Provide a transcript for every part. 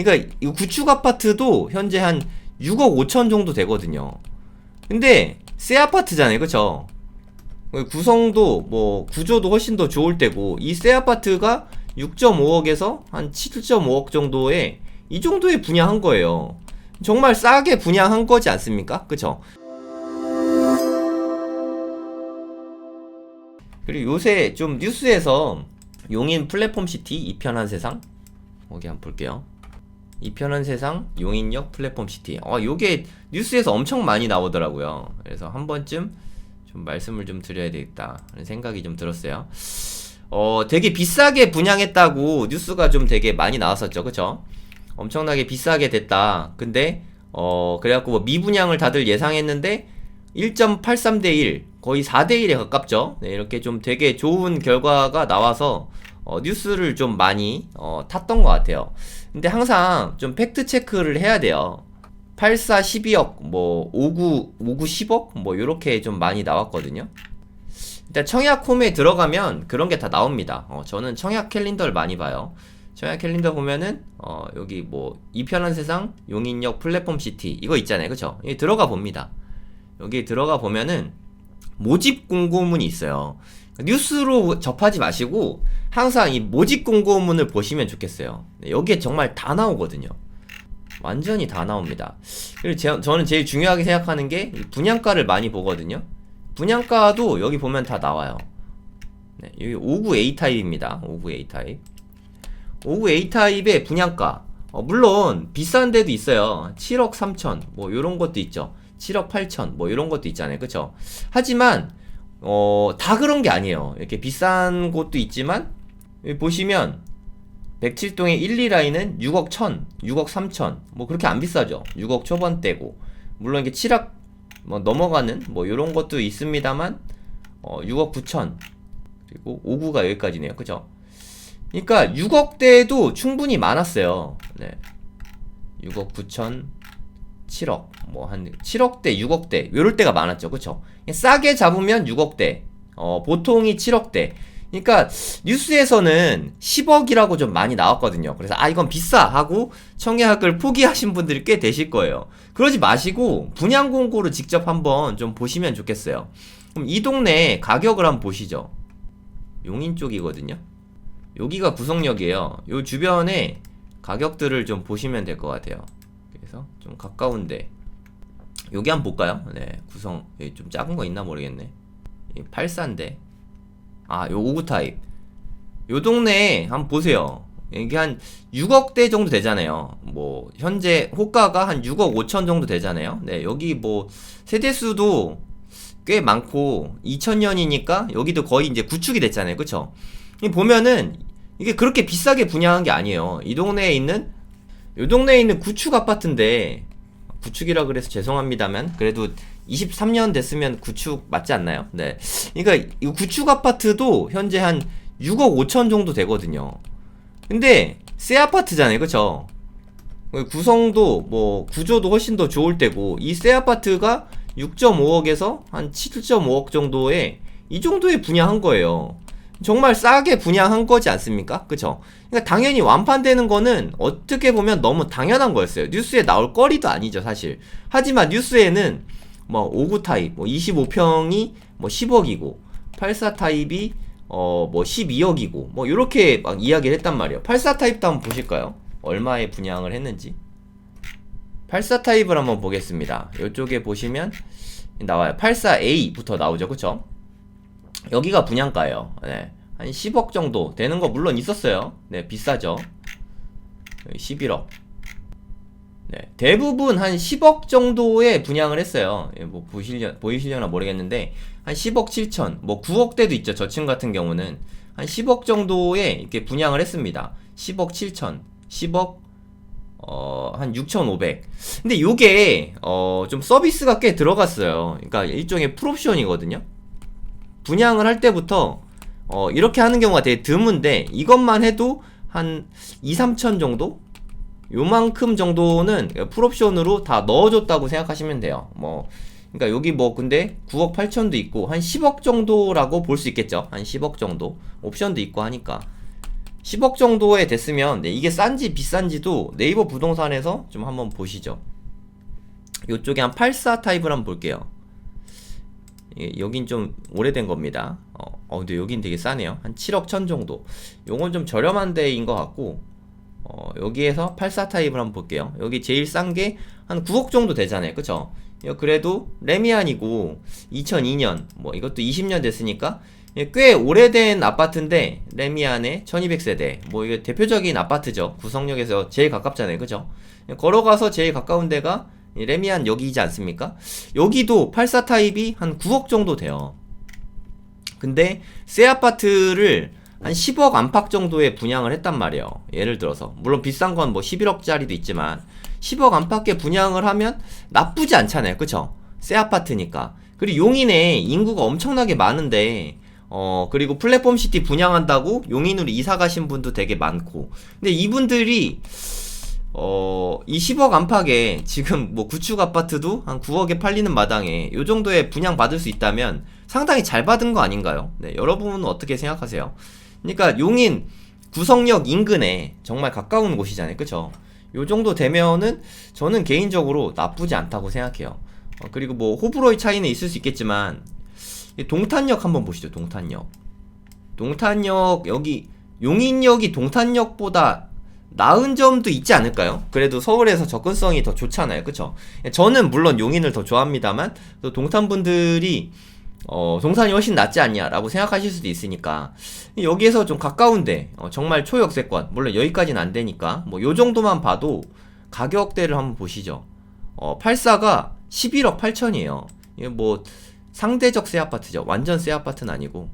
그러니까 이 구축 아파트도 현재 한 6억 5천 정도 되거든요. 근데 새 아파트잖아요, 그쵸? 구성도 뭐 구조도 훨씬 더 좋을 때고, 이 새 아파트가 6.5억에서 한 7.5억 정도에 이 정도에 분양한 거예요. 정말 싸게 분양한 거지 않습니까? 그쵸? 그리고 요새 좀 뉴스에서 용인 플랫폼시티 이편한 세상, 여기 한번 볼게요. 이편한 세상 용인역 플랫폼시티, 요게 뉴스에서 엄청 많이 나오더라고요. 그래서 한 번쯤 좀 말씀을 좀 드려야 되겠다 하는 생각이 좀 들었어요. 되게 비싸게 분양했다고 뉴스가 좀 되게 많이 나왔었죠, 그쵸? 엄청나게 비싸게 됐다. 근데 그래갖고 뭐 미분양을 다들 예상했는데 1.83대 1, 거의 4대 1에 가깝죠. 네, 이렇게 좀 되게 좋은 결과가 나와서 뉴스를 좀 많이 탔던 것 같아요. 근데 항상 좀 팩트 체크를 해야 돼요. 84 12억, 뭐 59 10억, 뭐 요렇게 좀 많이 나왔거든요. 일단 청약홈에 들어가면 그런 게 다 나옵니다. 저는 청약 캘린더를 많이 봐요. 청약 캘린더 보면은 여기 뭐 이편한 세상 용인역 플랫폼시티 이거 있잖아요, 그쵸? 여기 들어가 봅니다. 여기 들어가 보면은 모집 공고문이 있어요. 뉴스로 접하지 마시고 항상 이 모집 공고문을 보시면 좋겠어요. 여기에 정말 다 나오거든요. 완전히 다 나옵니다. 그리고 저는 제일 중요하게 생각하는 게 분양가를 많이 보거든요. 분양가도 여기 보면 다 나와요. 네, 여기 59A 타입입니다. 59A 타입. 59A 타입의 분양가. 물론 비싼 데도 있어요. 7억 3천 뭐 요런 것도 있죠. 7억 8천 뭐 요런 것도 있잖아요, 그쵸? 하지만 다 그런 게 아니에요. 이렇게 비싼 곳도 있지만 여기 보시면 107동의 1, 2라인은 6억 1천 6억 3천 뭐 그렇게 안 비싸죠. 6억 초반대고, 물론 이게 7억 뭐 넘어가는 뭐 요런 것도 있습니다만 6억 9천, 그리고 5구가 여기까지네요, 그죠? 그러니까 6억대도 충분히 많았어요. 네. 6억 9천 7억 뭐 한 7억대 6억대 요럴 때가 많았죠, 그쵸? 싸게 잡으면 6억대, 보통이 7억대. 그러니까 뉴스에서는 10억이라고 좀 많이 나왔거든요. 그래서 이건 비싸 하고 청약을 포기하신 분들이 꽤 되실 거예요. 그러지 마시고 분양 공고를 직접 한번 좀 보시면 좋겠어요. 그럼 이 동네 가격을 한번 보시죠. 용인 쪽이거든요. 여기가 구성역이에요. 요 주변에 가격들을 좀 보시면 될 것 같아요. 그래서 좀 가까운데 여기 한번 볼까요? 네, 구성 여기 좀 작은 거 있나 모르겠네. 84인데 요 5구 타입. 요 동네에 한번 보세요. 이게 한 6억대 정도 되잖아요. 뭐 현재 호가가 한 6억 5천 정도 되잖아요. 네, 여기 뭐 세대수도 꽤 많고 2000년이니까 여기도 거의 이제 구축이 됐잖아요, 그쵸? 보면은 이게 그렇게 비싸게 분양한 게 아니에요. 이 동네에 있는 구축 아파트인데, 구축이라 그래서 죄송합니다만 그래도 23년 됐으면 구축 맞지 않나요? 네. 그러니까 이 구축 아파트도 현재 한 6억 5천 정도 되거든요. 근데 새 아파트잖아요, 그쵸? 구성도 뭐 구조도 훨씬 더 좋을 때고, 이 새 아파트가 6.5억에서 한 7.5억 정도에 이 정도에 분양한 거예요. 정말 싸게 분양한 거지 않습니까? 그쵸? 그러니까 당연히 완판되는 거는 어떻게 보면 너무 당연한 거였어요. 뉴스에 나올 거리도 아니죠, 사실. 하지만 뉴스에는 뭐 5구 타입 뭐 25평이 뭐 10억이고 84 타입이 뭐 12억이고 뭐 요렇게 막 이야기를 했단 말이에요. 84 타입도 한번 보실까요? 얼마에 분양을 했는지. 84 타입을 한번 보겠습니다. 요쪽에 보시면 나와요. 84A부터 나오죠, 그쵸? 여기가 분양가예요. 네. 한 10억 정도 되는 거 물론 있었어요. 네, 비싸죠. 11억. 네, 대부분 한 10억 정도에 분양을 했어요. 뭐 보이시려나 모르겠는데 한 10억 7천, 뭐 9억대도 있죠. 저층 같은 경우는 한 10억 정도에 이렇게 분양을 했습니다. 10억 7천, 10억 한 6,500. 근데 요게 좀 서비스가 꽤 들어갔어요. 그러니까 일종의 풀옵션이거든요. 분양을 할 때부터 이렇게 하는 경우가 되게 드문데, 이것만 해도 한 2, 3천 정도? 요만큼 정도는 풀옵션으로 다 넣어줬다고 생각하시면 돼요. 뭐 그러니까 여기 뭐 근데 9억 8천도 있고 한 10억 정도라고 볼 수 있겠죠. 한 10억 정도 옵션도 있고 하니까 10억 정도에 됐으면 네, 이게 싼지 비싼지도 네이버 부동산에서 좀 한번 보시죠. 요쪽에 한 84 타입을 한번 볼게요. 여긴 좀 오래된 겁니다. 근데 여긴 되게 싸네요. 한 7억 천 정도. 요건 좀 저렴한 데인 것 같고, 여기에서 84 타입을 한번 볼게요. 여기 제일 싼 게 한 9억 정도 되잖아요. 그쵸? 그래도 레미안이고 2002년, 뭐 이것도 20년 됐으니까 꽤 오래된 아파트인데, 레미안의 1200세대. 뭐 이게 대표적인 아파트죠. 구성역에서 제일 가깝잖아요. 그죠? 걸어가서 제일 가까운 데가 레미안 여기이지 않습니까? 여기도 84 타입이 한 9억 정도 돼요. 근데 새 아파트를 한 10억 안팎 정도에 분양을 했단 말이에요. 예를 들어서 물론 비싼 건 뭐 11억짜리도 있지만 10억 안팎에 분양을 하면 나쁘지 않잖아요. 그쵸? 새 아파트니까. 그리고 용인에 인구가 엄청나게 많은데 그리고 플랫폼시티 분양한다고 용인으로 이사 가신 분도 되게 많고, 근데 이분들이 이 10억 안팎에 지금 뭐 구축 아파트도 한 9억에 팔리는 마당에 요 정도에 분양 받을 수 있다면 상당히 잘 받은 거 아닌가요? 네, 여러분은 어떻게 생각하세요? 그러니까 용인 구성역 인근에 정말 가까운 곳이잖아요. 그쵸? 요 정도 되면은 저는 개인적으로 나쁘지 않다고 생각해요. 그리고 뭐 호불호의 차이는 있을 수 있겠지만 동탄역 한번 보시죠. 동탄역 여기 용인역이 동탄역보다 나은 점도 있지 않을까요? 그래도 서울에서 접근성이 더 좋잖아요. 그쵸? 저는 물론 용인을 더 좋아합니다만 또 동탄분들이 동탄이 훨씬 낫지 않냐 라고 생각하실 수도 있으니까 여기에서 좀 가까운데 정말 초역세권, 물론 여기까지는 안 되니까 뭐 요 정도만 봐도 가격대를 한번 보시죠. 84가 11억 8천이에요. 이게 뭐 상대적 새 아파트죠. 완전 새 아파트는 아니고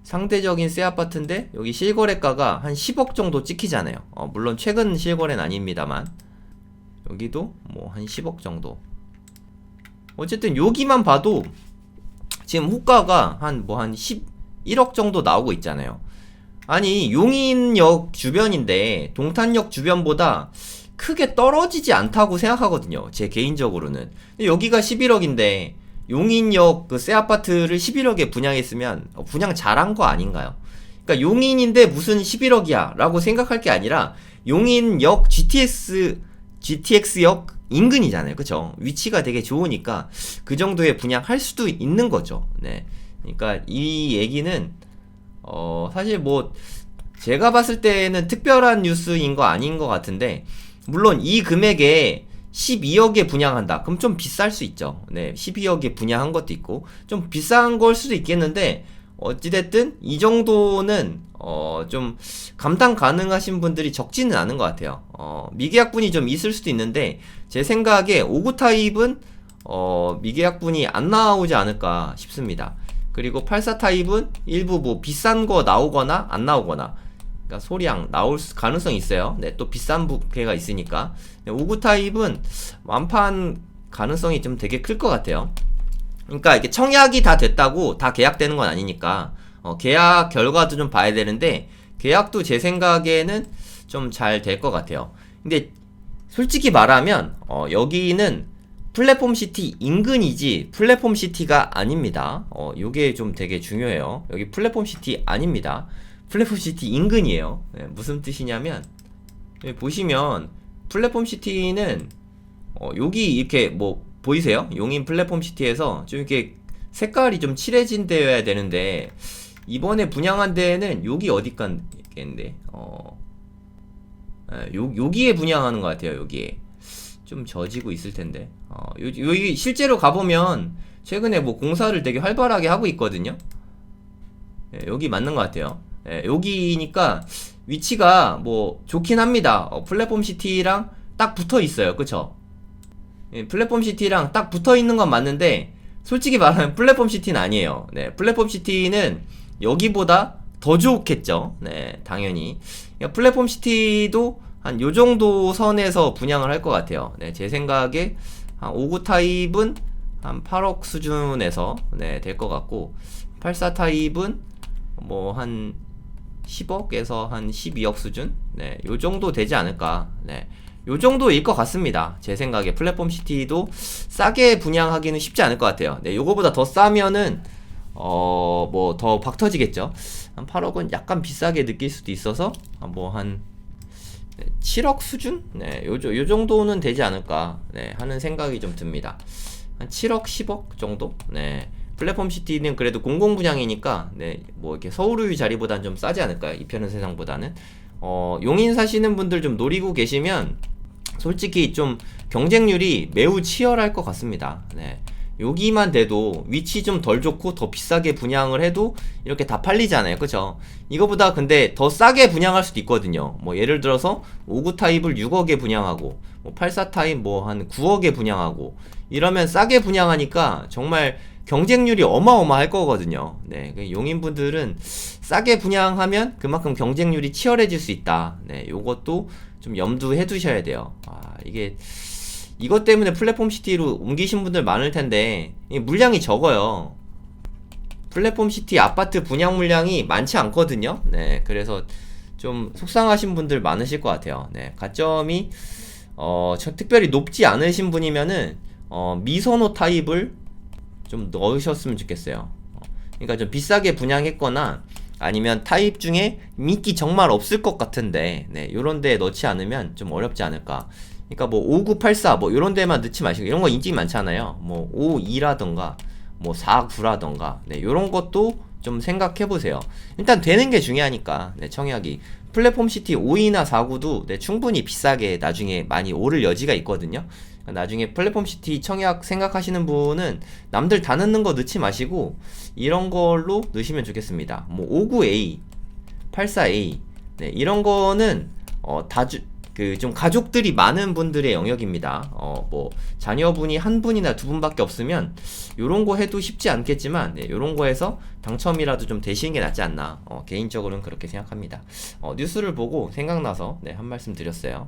상대적인 새 아파트인데 여기 실거래가가 한 10억 정도 찍히잖아요. 물론 최근 실거래는 아닙니다만 여기도 뭐 한 10억 정도. 어쨌든 여기만 봐도 지금 호가가 한 11억 정도 나오고 있잖아요. 아니 용인역 주변인데 동탄역 주변보다 크게 떨어지지 않다고 생각하거든요. 제 개인적으로는. 여기가 11억인데 용인역 그 새 아파트를 11억에 분양했으면 분양 잘한 거 아닌가요? 그러니까 용인인데 무슨 11억이야 라고 생각할 게 아니라 용인역 GTX역 인근이잖아요. 그쵸? 위치가 되게 좋으니까 그 정도의 분양할 수도 있는 거죠. 네. 그러니까 이 얘기는 사실 뭐 제가 봤을 때는 특별한 뉴스인 거 아닌 것 같은데, 물론 이 금액에 12억에 분양한다. 그럼 좀 비쌀 수 있죠. 네, 12억에 분양한 것도 있고 좀 비싼 걸 수도 있겠는데 어찌됐든 이 정도는 좀 감당 가능하신 분들이 적지는 않은 것 같아요. 미계약분이 좀 있을 수도 있는데 제 생각에 59 타입은 미계약분이 안 나오지 않을까 싶습니다. 그리고 84 타입은 일부 뭐 비싼 거 나오거나 안 나오거나, 그러니까 소량 나올 가능성이 있어요. 네, 또 비싼 부캐가 있으니까. 59 타입은 완판 가능성이 좀 되게 클 것 같아요. 그러니까 이게 청약이 다 됐다고 다 계약되는 건 아니니까 계약 결과도 좀 봐야 되는데 계약도 제 생각에는 좀 잘 될 것 같아요. 근데 솔직히 말하면 여기는 플랫폼시티 인근이지 플랫폼시티가 아닙니다. 요게 좀 되게 중요해요. 여기 플랫폼시티 아닙니다. 플랫폼시티 인근이에요. 네, 무슨 뜻이냐면 여기 보시면 플랫폼시티는 여기 이렇게 뭐 보이세요? 용인 플랫폼시티에서 좀 이렇게 색깔이 좀 칠해진 데여야 되는데 이번에 분양한 데는 여기 어디간겠는데 여기에 분양하는 것 같아요. 여기에 좀 젖이고 있을 텐데 여기 실제로 가보면 최근에 뭐 공사를 되게 활발하게 하고 있거든요. 네, 여기 맞는 것 같아요. 네, 여기니까 위치가 뭐 좋긴 합니다. 플랫폼시티랑 딱 붙어 있어요. 그쵸? 예, 플랫폼시티랑 딱 붙어 있는 건 맞는데 솔직히 말하면 플랫폼시티는 아니에요. 네, 플랫폼시티는 여기보다 더 좋겠죠. 네, 당연히. 그러니까 플랫폼시티도 한 요정도 선에서 분양을 할 것 같아요. 네, 제 생각에 한 59 타입은 한 8억 수준에서 네, 될 것 같고 84 타입은 뭐 한 10억에서 한 12억 수준? 네, 요 정도 되지 않을까. 네, 요 정도일 것 같습니다. 제 생각에 플랫폼시티도 싸게 분양하기는 쉽지 않을 것 같아요. 네, 요거보다 더 싸면은 뭐 더 박 터지겠죠. 한 8억은 약간 비싸게 느낄 수도 있어서 뭐 한 7억 수준? 네, 요 정도는 되지 않을까, 네, 하는 생각이 좀 듭니다. 한 7억, 10억 정도? 네. 플랫폼 시티는 그래도 공공 분양이니까, 네, 뭐 이렇게 서울의 자리보다는 좀 싸지 않을까요? 이편은 세상보다는. 용인 사시는 분들 좀 노리고 계시면, 솔직히 좀 경쟁률이 매우 치열할 것 같습니다. 네. 여기만 돼도 위치 좀 덜 좋고 더 비싸게 분양을 해도 이렇게 다 팔리잖아요. 그죠? 이거보다 근데 더 싸게 분양할 수도 있거든요. 뭐 예를 들어서 59 타입을 6억에 분양하고, 뭐 84 타입 뭐 한 9억에 분양하고, 이러면 싸게 분양하니까 정말 경쟁률이 어마어마할 거거든요. 네. 용인분들은 싸게 분양하면 그만큼 경쟁률이 치열해질 수 있다. 네. 요것도 좀 염두해 두셔야 돼요. 이게 이것 때문에 플랫폼 시티로 옮기신 분들 많을 텐데, 물량이 적어요. 플랫폼 시티 아파트 분양 물량이 많지 않거든요. 네, 그래서 좀 속상하신 분들 많으실 것 같아요. 네, 가점이 특별히 높지 않으신 분이면은 미선호 타입을 좀 넣으셨으면 좋겠어요. 그러니까 좀 비싸게 분양했거나 아니면 타입 중에 미끼 정말 없을 것 같은데, 네, 요런 데 넣지 않으면 좀 어렵지 않을까. 그러니까 뭐 5984 뭐 요런 데만 넣지 마시고, 이런 거 인기 많잖아요. 뭐 52라던가 뭐 49라던가, 네, 요런 것도 좀 생각해 보세요. 일단 되는 게 중요하니까. 네, 청약이 플랫폼 시티 52나 49도 네, 충분히 비싸게 나중에 많이 오를 여지가 있거든요. 나중에 플랫폼 시티 청약 생각하시는 분은 남들 다 넣는 거 넣지 마시고 이런 걸로 넣으시면 좋겠습니다. 뭐 59A, 84A, 네, 이런 거는 좀 가족들이 많은 분들의 영역입니다. 뭐 자녀분이 한 분이나 두 분밖에 없으면 요런 거 해도 쉽지 않겠지만, 네, 요런 거 해서 당첨이라도 좀 되시는 게 낫지 않나, 개인적으로는 그렇게 생각합니다. 뉴스를 보고 생각나서 네, 한 말씀 드렸어요.